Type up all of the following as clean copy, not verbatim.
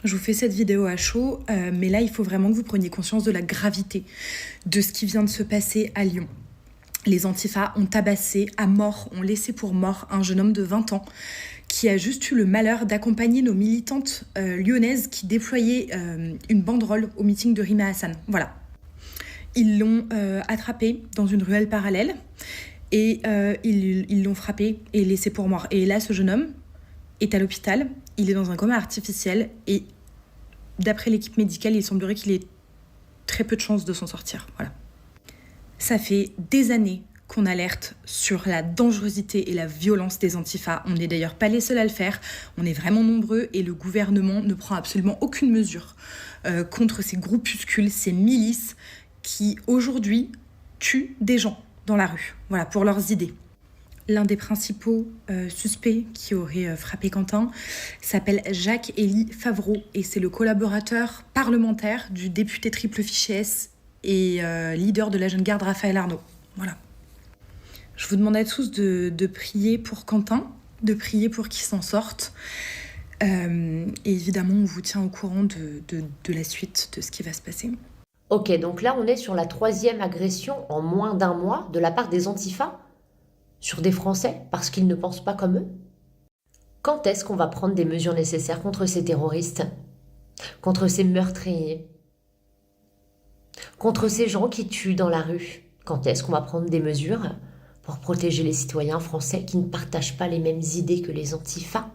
Je vous fais cette vidéo à chaud, mais là, il faut vraiment que vous preniez conscience de la gravité de ce qui vient de se passer à Lyon. Les Antifas ont tabassé à mort, ont laissé pour mort un jeune homme de 20 ans qui a juste eu le malheur d'accompagner nos militantes lyonnaises qui déployaient une banderole au meeting de Rima Hassan. Voilà. Ils l'ont attrapé dans une ruelle parallèle et ils l'ont frappé et laissé pour mort. Et là, ce jeune homme est à l'hôpital, il est dans un coma artificiel et d'après l'équipe médicale, il semblerait qu'il ait très peu de chances de s'en sortir. Voilà. Ça fait des années qu'on alerte sur la dangerosité et la violence des Antifas. On n'est d'ailleurs pas les seuls à le faire, on est vraiment nombreux et le gouvernement ne prend absolument aucune mesure contre ces groupuscules, ces milices qui aujourd'hui tuent des gens dans la rue, voilà, pour leurs idées. L'un des principaux suspects qui aurait frappé Quentin s'appelle Jacques-Élie Favreau et c'est le collaborateur parlementaire du député triple fiché S et leader de la jeune garde Raphaël Arnaud. Voilà. Je vous demande à tous de prier pour Quentin, de prier pour qu'il s'en sorte. Et évidemment, on vous tient au courant de la suite de ce qui va se passer. Ok, donc là, on est sur la 3e agression en moins d'1 mois de la part des Antifas sur des Français parce qu'ils ne pensent pas comme eux. Quand est-ce qu'on va prendre des mesures nécessaires contre ces terroristes, contre ces meurtriers, contre ces gens qui tuent dans la rue? Quand est-ce qu'on va prendre des mesures pour protéger les citoyens français qui ne partagent pas les mêmes idées que les Antifas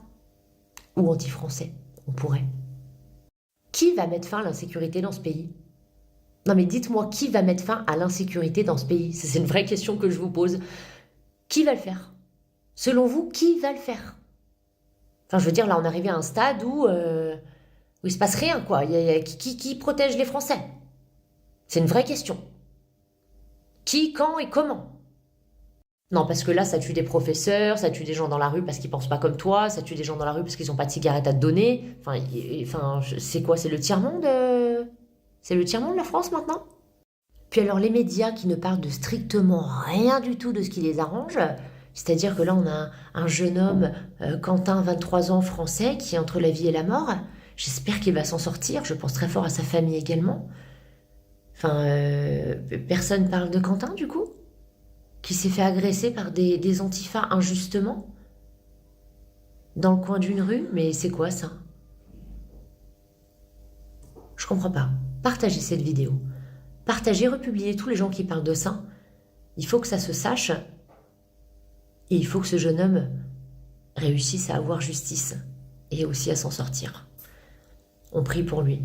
ou anti-français, on pourrait? Qui va mettre fin à l'insécurité dans ce pays? Non mais dites-moi, qui va mettre fin à l'insécurité dans ce pays? C'est une vraie question que je vous pose. Qui va le faire? Selon vous, qui va le faire? Enfin, je veux dire, là, on est arrivé à un stade où il se passe rien, quoi. Qui protège les Français? C'est une vraie question. Qui, quand et comment? Non, parce que là, ça tue des professeurs, ça tue des gens dans la rue parce qu'ils pensent pas comme toi, ça tue des gens dans la rue parce qu'ils ont pas de cigarettes à te donner. Enfin, c'est quoi? C'est le tiers-monde C'est le tiers-monde, la France, maintenant? Puis alors, les médias qui ne parlent de strictement rien du tout de ce qui les arrange, c'est-à-dire que là, on a un jeune homme, Quentin, 23 ans, français, qui est entre la vie et la mort. J'espère qu'il va s'en sortir, je pense très fort à sa famille également. Enfin, personne parle de Quentin, du coup? Qui s'est fait agresser par des Antifas injustement? Dans le coin d'une rue? Mais c'est quoi, ça? Je comprends pas. Partagez cette vidéo. Partagez, republiez tous les gens qui parlent de ça. Il faut que ça se sache. Et il faut que ce jeune homme réussisse à avoir justice. Et aussi à s'en sortir. On prie pour lui.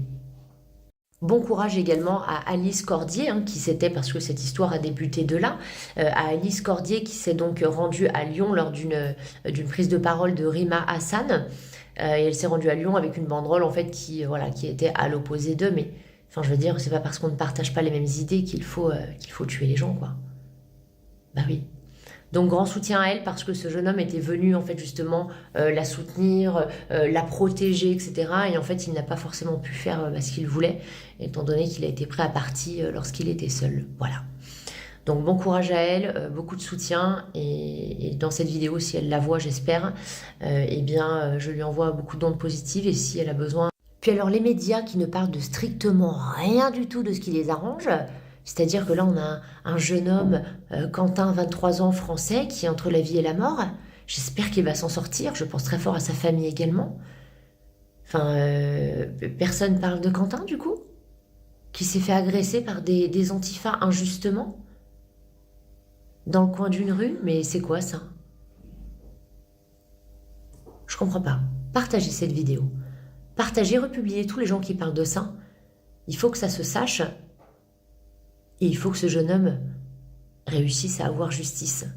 Bon courage également à Alice Cordier, qui s'était, parce que cette histoire a débuté de là, à Alice Cordier qui s'est donc rendue à Lyon lors d'une prise de parole de Rima Hassan. Et elle s'est rendue à Lyon avec une banderole en fait qui était à l'opposé d'eux, mais enfin je veux dire, c'est pas parce qu'on ne partage pas les mêmes idées qu'il faut tuer les gens, quoi. Bah oui. Donc grand soutien à elle parce que ce jeune homme était venu en fait justement la soutenir, la protéger, etc. Et en fait il n'a pas forcément pu faire ce qu'il voulait, étant donné qu'il a été pris à partie lorsqu'il était seul. Voilà. Donc bon courage à elle, beaucoup de soutien et dans cette vidéo, si elle la voit, j'espère, eh bien je lui envoie beaucoup d'ondes positives et si elle a besoin. Puis alors les médias qui ne parlent de strictement rien du tout de ce qui les arrange, c'est-à-dire que là on a un jeune homme, Quentin, 23 ans, français, qui est entre la vie et la mort. J'espère qu'il va s'en sortir, je pense très fort à sa famille également. Enfin, personne parle de Quentin du coup? Qui s'est fait agresser par des Antifas injustement? Dans le coin d'une rue? Mais c'est quoi ça? Je comprends pas. Partagez cette vidéo. Partagez, republiez tous les gens qui parlent de ça. Il faut que ça se sache. Et il faut que ce jeune homme réussisse à avoir justice.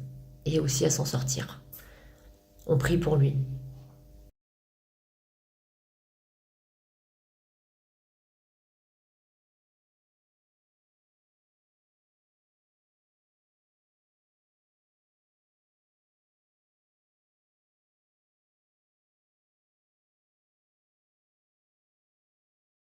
Et aussi à s'en sortir. On prie pour lui.